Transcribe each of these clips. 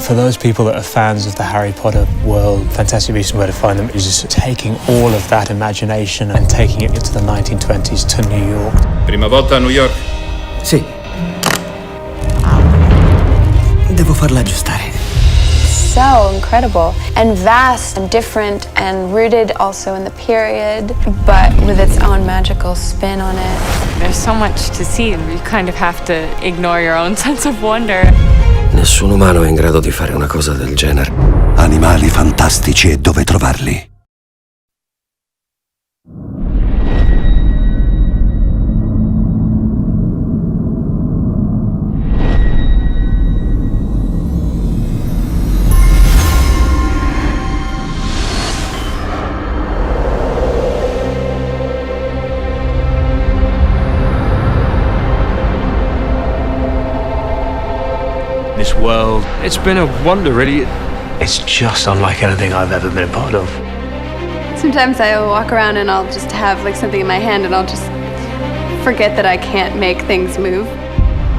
For those people that are fans of the Harry Potter world, Fantastic Beasts and Where to Find Them is just taking all of that imagination and taking it into the 1920s to New York. Prima volta a New York? Sì. Devo farla aggiustare. So incredible and vast and different and rooted also in the period, but with its own magical spin on it. There's so much to see, and you kind of have to ignore your own sense of wonder. Nessun umano è in grado di fare una cosa del genere. Animali fantastici e dove trovarli. This world, It's been a wonder, really. it's just unlike anything I've ever been a part of. Sometimes I walk around and I'll just have like something in my hand and I'll just forget that I can't make things move.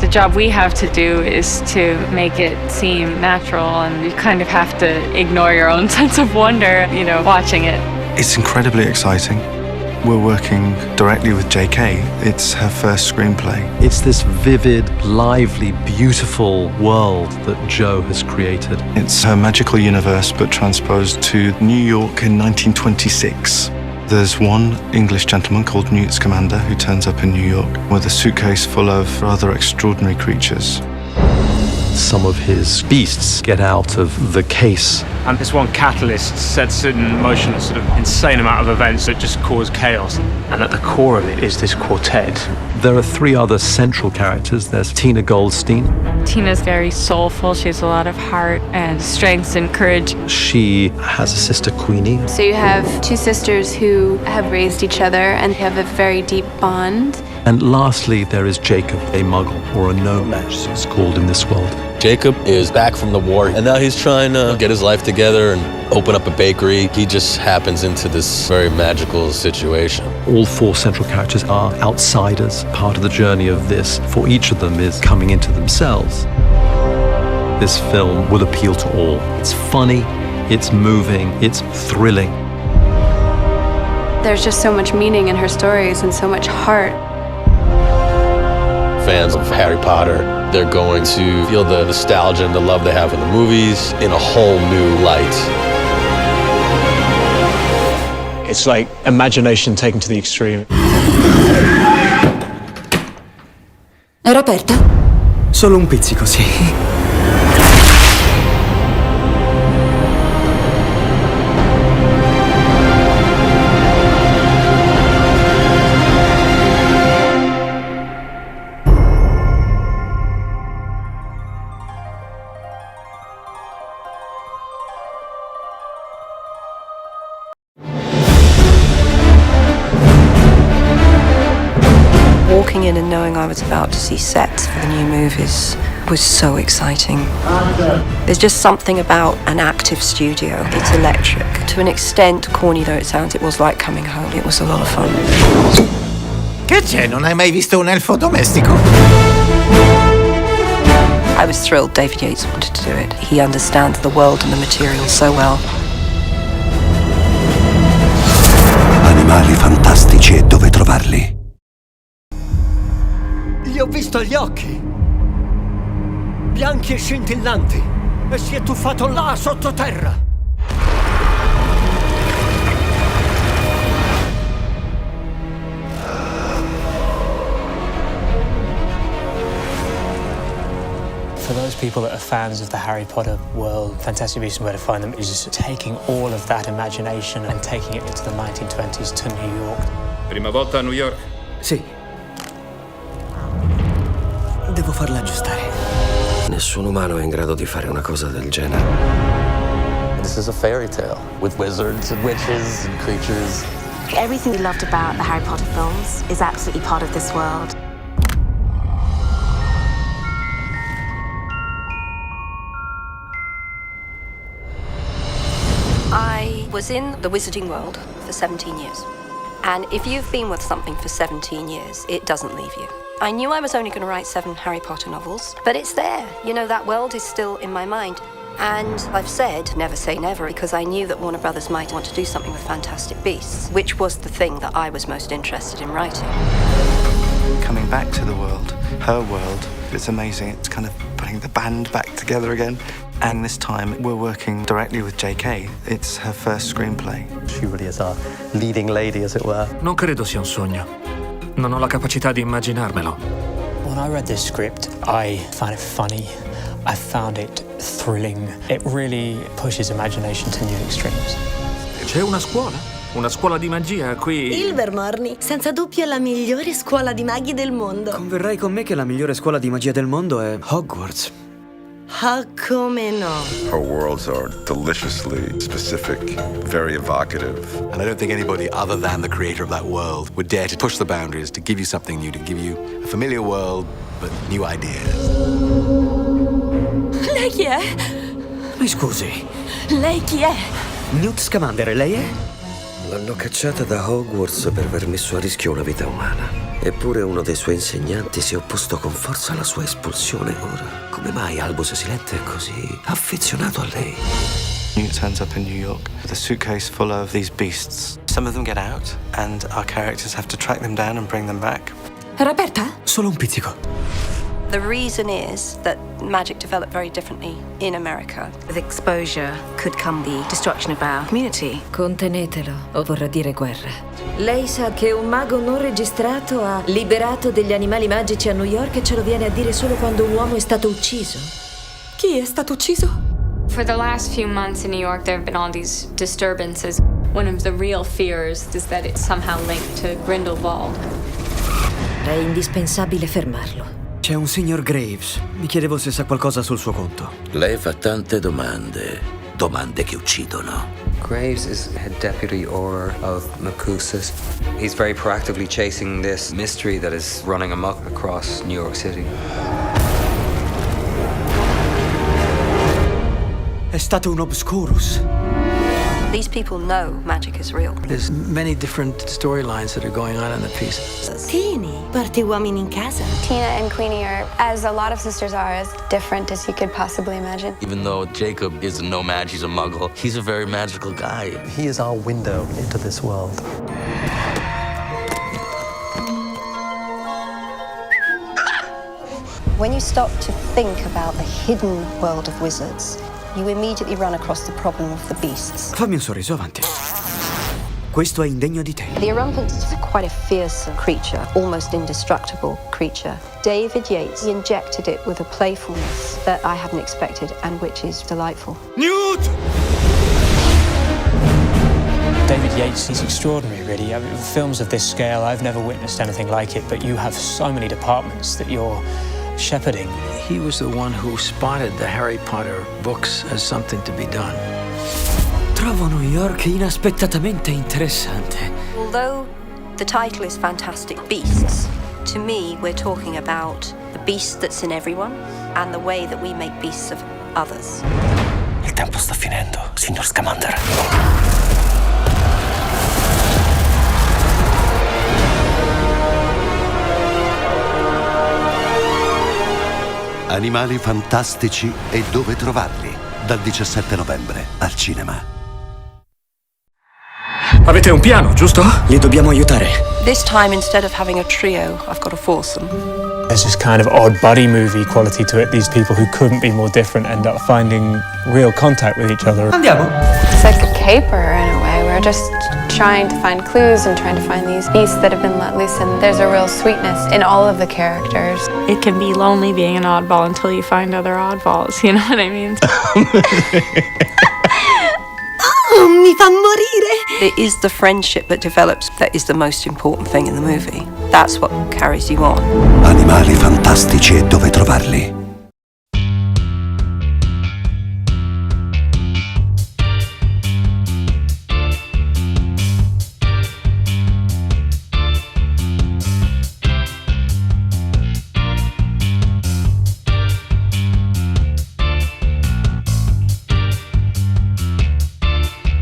The job we have to do is to make it seem natural, and you kind of have to ignore your own sense of wonder, watching it. It's incredibly exciting. We're working directly with JK. It's her first screenplay. It's this vivid, lively, beautiful world that Jo has created. It's her magical universe, but transposed to New York in 1926. There's one English gentleman called Newt Scamander who turns up in New York with a suitcase full of rather extraordinary creatures. Some of his beasts get out of the case. And this one catalyst sets in motion a sort of insane amount of events that just cause chaos. And at the core of it is this quartet. There are three other central characters. There's Tina Goldstein. Tina's very soulful. She has a lot of heart and strength and courage. She has a sister, Queenie. So you have two sisters who have raised each other and have a very deep bond. And lastly, there is Jacob, a muggle, or a nomad, as it's called in this world. Jacob is back from the war, and now he's trying to get his life together and open up a bakery. He just happens into this very magical situation. All four central characters are outsiders. Part of the journey of this, for each of them, is coming into themselves. This film will appeal to all. It's funny, it's moving, it's thrilling. There's just so much meaning in her stories and so much heart. Fans of Harry Potter, they're going to feel the nostalgia and the love they have in the movies in a whole new light. It's like imagination taken to the extreme. Era aperta? Solo un pizzico, sì. Walking in and knowing I was about to see sets for the new movies was so exciting. There's just something about an active studio. It's electric. To an extent, corny though it sounds, it was like coming home. It was a lot of fun. Che c'è? Non hai mai visto un elfo domestico? I was thrilled David Yates wanted to do it. He understands the world and the material so well. Animali fantastici e dove trovarli. Gli ho visto gli occhi. Bianchi e scintillanti. E si è tuffato là sottoterra. For those people that are fans of the Harry Potter world, Fantastic Beasts and Where to Find Them is just taking all of that imagination and taking it into the 1920s to New York. Prima volta a New York? Sì. Devo farla aggiustare. Nessun umano è in grado di fare una cosa del genere. This is a fairy tale with wizards and witches and creatures. Everything we loved about the Harry Potter films is absolutely part of this world. I was in the wizarding world for 17 years. And if you've been with something for 17 years, it doesn't leave you. I knew I was only going to write 7 Harry Potter novels, but it's there. You know, that world is still in my mind. And I've said never say never because I knew that Warner Brothers might want to do something with Fantastic Beasts, which was the thing that I was most interested in writing. Coming back to the world, her world, it's amazing. It's kind of putting the band back together again. And this time we're working directly with JK. It's her first screenplay. She really is our leading lady, as it were. Non credo sia un sogno. Non ho la capacità di immaginarmelo. When I read this script, I found it funny. I found it thrilling. It really pushes imagination to new extremes. C'è una scuola di magia qui. Ilvermorny, senza dubbio la migliore scuola di maghi del mondo. Converrai con me che la migliore scuola di magia del mondo è Hogwarts. Ah, come no. Her worlds are deliciously specific, very evocative. And I don't think anybody other than the creator of that world would dare to push the boundaries, to give you something new, to give you a familiar world, but new ideas. Lei chi è? Mi scusi, Lei chi è? Newt Scamander, lei è? L'hanno cacciata da Hogwarts per aver messo a rischio una vita umana. Eppure uno dei suoi insegnanti si è opposto con forza alla sua espulsione ora. Come mai Albus Silente è così affezionato a lei? Newt turns up in New York with a suitcase full of these beasts. Some of them get out, and our characters have to track them down and bring them back. Era aperta? Solo un pizzico. The reason is that magic developed very differently in America. With exposure could come the destruction of our community. Contenetelo, o vorrà dire guerra. Lei sa che un mago non registrato ha liberato degli animali magici a New York e ce lo viene a dire solo quando un uomo è stato ucciso? Chi è stato ucciso? For the last few months in New York, there have been all these disturbances. One of the real fears is that it's somehow linked to Grindelwald. È indispensabile fermarlo. C'è un signor Graves. Mi chiedevo se sa qualcosa sul suo conto. Lei fa tante domande che uccidono. Graves is head deputy or of Macusis. He's very proactively chasing this mystery that is running amok across New York City. È stato un obscurus. These people know magic is real. There's many different storylines that are going on in the piece. Tini, porti uomini in casa. Tina and Queenie are, as a lot of sisters are, as different as you could possibly imagine. Even though Jacob is a nomad, he's a muggle, he's a very magical guy. He is our window into this world. When you stop to think about the hidden world of wizards, you immediately run across the problem of the beasts. Fammi un sorriso, avanti. Questo è indegno di te. The Erumpent is quite a fearsome creature, almost indestructible creature. David Yates injected it with a playfulness that I hadn't expected and which is delightful. Newt! David Yates, he's extraordinary, really. I mean, films of this scale, I've never witnessed anything like it, but you have so many departments that you're shepherding. He was the one who spotted the Harry Potter books as something to be done. Trovo New York inaspettatamente interessante. Although the title is Fantastic Beasts, to me we're talking about the beast that's in everyone and the way that we make beasts of others. Il tempo sta finendo, signor Scamander. Animali Fantastici e dove trovarli, dal 17 novembre al cinema. Avete un piano, giusto? Li dobbiamo aiutare. This time, instead of having a trio, I've got a foursome. There's this kind of odd buddy movie quality to it. These people who couldn't be more different end up finding real contact with each other. Andiamo. It's like a caper in a way. We're just trying to find clues and trying to find these beasts that have been let loose, and there's a real sweetness in all of the characters. It can be lonely being an oddball until you find other oddballs, you know what I mean? Oh, mi fa morire! It is the friendship that develops that is the most important thing in the movie. That's what carries you on. Animali Fantastici e dove trovarli,